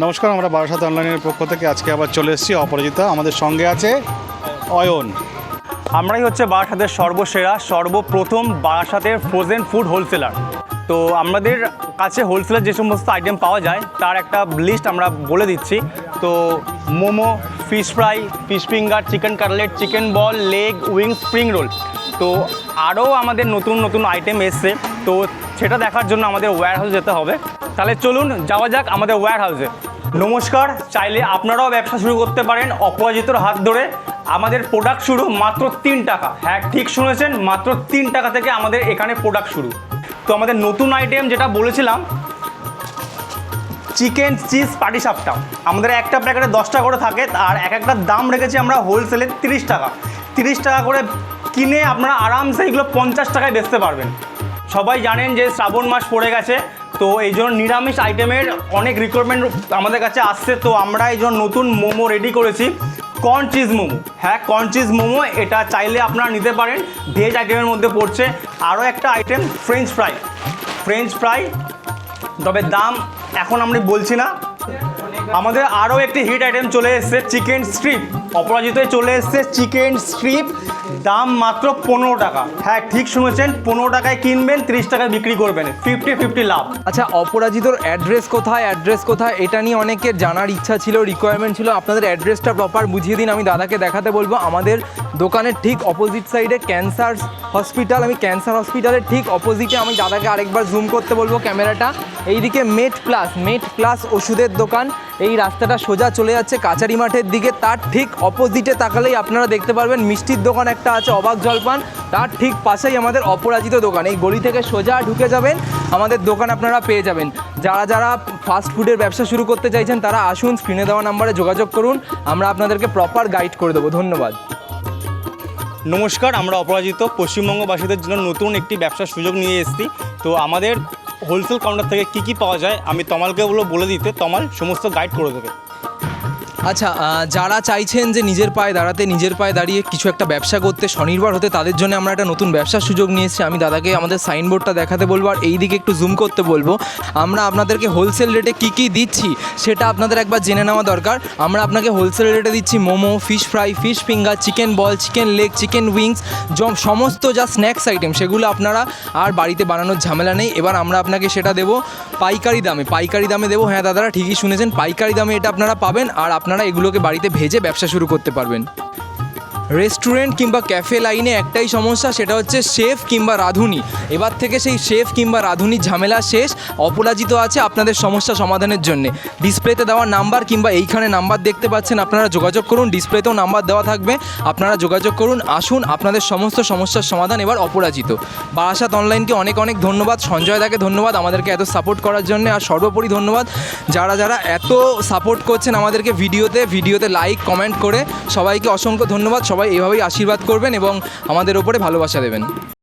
নমস্কার, আমরা বারাসাত অনলাইনের পক্ষ থেকে আজকে আবার চলে এসেছি অপরাজিতা। আমাদের সঙ্গে আছে অয়ন। আমরাই হচ্ছে বারাসাতের সর্বসেরা সর্বপ্রথম বারাসাতের ফ্রোজেন ফুড হোলসেলার। তো আমাদের কাছে হোলসেলার যে সমস্ত আইটেম পাওয়া যায় তার একটা লিস্ট আমরা বলে দিচ্ছি। তো momo, fish fry, fish finger, chicken cutlet, chicken বল, লেগ, উইং, স্প্রিং রোল। তো আরও আমাদের নতুন নতুন আইটেম এসছে, তো সেটা দেখার জন্য আমাদের ওয়্যার হাউস যেতে হবে। তাহলে চলুন যাওয়া যাক আমাদের ওয়্যার হাউসে। নমস্কার, চাইলে আপনারাও ব্যবসা শুরু করতে পারেন অপরাজিতর হাত ধরে। আমাদের প্রোডাক্ট শুরু মাত্র 3 টাকা। হ্যাঁ, ঠিক শুনেছেন, মাত্র 3 টাকা থেকে আমাদের এখানে প্রোডাক্ট শুরু। তো আমাদের নতুন আইটেম যেটা বলেছিলাম, চিকেন চিজ পাটিসাপটা, আমাদের একটা প্যাকেটে 10টা করে থাকে, আর এক একটার দাম রেখেছি আমরা হোলসেলে 30 টাকা। 30 টাকা করে কিনে আপনারা আরামসে এগুলো 50 টাকায় বেচতে পারবেন। সবাই জানেন যে শ্রাবণ মাস পড়ে গেছে, তো এই জন্য নিরামিষ আইটেমের অনেক রিকোয়ারমেন্ট আমাদের কাছে আসছে। তো আমরা এই জন্য নতুন মোমো রেডি করেছি, কর্ন চিজ মোমো। হ্যাঁ, কর্ন চিজ মোমো, এটা চাইলে আপনারা নিতে পারেন, ভেজ আইটেমের মধ্যে পড়ছে। আরও একটা আইটেম ফ্রেঞ্চ ফ্রাই, তবে দাম এখন আমরা বলছি না। আমাদের আরও একটি হিট আইটেম চলে এসছে, চিকেন স্ট্রিপ। অপরাজিতায় চলে এসছে চিকেন স্ট্রিপ, দাম মাত্র 15 টাকা। হ্যাঁ, ঠিক শুনেছেন, 15 টাকায় কিনবেন, 30 টাকায় বিক্রি করবেন, 50-50 লাভ। আচ্ছা, অপরাজিতর অ্যাড্রেস কোথায় এটা নিয়ে অনেকের জানার ইচ্ছা ছিল, রিকোয়ারমেন্ট ছিল। আপনাদের অ্যাড্রেসটা প্রপার বুঝিয়ে দিন, আমি দাদাকে দেখাতে বলবো। আমাদের দোকানের ঠিক অপোজিট সাইডে ক্যান্সার হসপিটাল, আমি ক্যান্সার হসপিটালের ঠিক অপোজিটে, আমি দাদাকে আরেকবার জুম করতে বলবো ক্যামেরাটা। এইদিকে মেট প্লাস ওষুধের দোকান, এই রাস্তাটা সোজা চলে যাচ্ছে কাচারি মাঠের দিকে। তার ঠিক অপোজিটে তাকালেই আপনারা দেখতে পারবেন মিষ্টির দোকান একটা আছে, অবাক জলপান। তার ঠিক পাশেই আমাদের অপরাজিত দোকান। এই গলি থেকে সোজা ঢুকে যাবেন, আমাদের দোকান আপনারা পেয়ে যাবেন। যারা ফাস্ট ফুডের ব্যবসা শুরু করতে চাইছেন তারা আসুন, স্ক্রিনে দেওয়া নাম্বারে যোগাযোগ করুন, আমরা আপনাদেরকে প্রপার গাইড করে দেবো। ধন্যবাদ। নমস্কার, আমরা অপরাজিত পশ্চিমবঙ্গবাসীদের জন্য নতুন একটি ব্যবসার সুযোগ নিয়ে এসেছি। তো আমাদের হোলসেল কাউন্টার থেকে কী পাওয়া যায় আমি তমালকে বলে দিতে, তমাল সমস্ত গাইড করে দেবে। আচ্ছা, যারা চাইছেন যে নিজের পায়ে দাঁড়িয়ে কিছু একটা ব্যবসা করতে, স্বনির্ভর হতে, তাদের জন্য আমরা একটা নতুন ব্যবসার সুযোগ নিয়ে এসেছি। আমি দাদাকে আমাদের সাইনবোর্ডটা দেখাতে বলবো, আর এই দিকে একটু জুম করতে বলবো। আমরা আপনাদেরকে হোলসেল রেটে কী দিচ্ছি সেটা আপনাদের একবার জেনে নেওয়া দরকার। আমরা আপনাকে হোলসেল রেটে দিচ্ছি momo, fish fry, fish finger, chicken বল, চিকেন লেগ, চিকেন উইংস, সমস্ত যা স্ন্যাক্স আইটেম সেগুলো আপনারা আর বাড়িতে বানানোর ঝামেলা নেই। এবার আমরা আপনাকে সেটা দেবো পাইকারি দামে দেবো। হ্যাঁ দাদারা ঠিকই শুনেছেন, পাইকারি দামে এটা আপনারা পাবেন, আর আপনারা এগুলোকে বাড়িতে ভেজে ব্যবসা শুরু করতে পারবেন। রেস্টুরেন্ট কিংবা ক্যাফে লাইনে একটাই সমস্যা, সেটা হচ্ছে শেফ কিংবা রাঁধুনি। এবার থেকে সেই শেফ কিংবা রাঁধুনির ঝামেলা শেষ। অপরাজিত আছে আপনাদের সমস্যা সমাধানের জন্য। ডিসপ্লেতে দেওয়া নাম্বার কিংবা এইখানে নাম্বার দেখতে পাচ্ছেন, আপনারা যোগাযোগ করুন। ডিসপ্লেতেও নাম্বার দেওয়া থাকবে, আপনারা যোগাযোগ করুন। আসুন, আপনাদের সমস্ত সমস্যার সমাধান এবার অপরাজিত। বারাসাত অনলাইনকে অনেক ধন্যবাদ, সঞ্জয় দাকে ধন্যবাদ আমাদেরকে এত সাপোর্ট করার জন্য। আর সর্বোপরি ধন্যবাদ যারা এত সাপোর্ট করছেন আমাদেরকে ভিডিওতে লাইক কমেন্ট করে। সবাইকে অসংখ্য ধন্যবাদ। সবাই এইভাবেই আশীর্বাদ করবেন এবং আমাদের ওপরে ভালোবাসা দেবেন।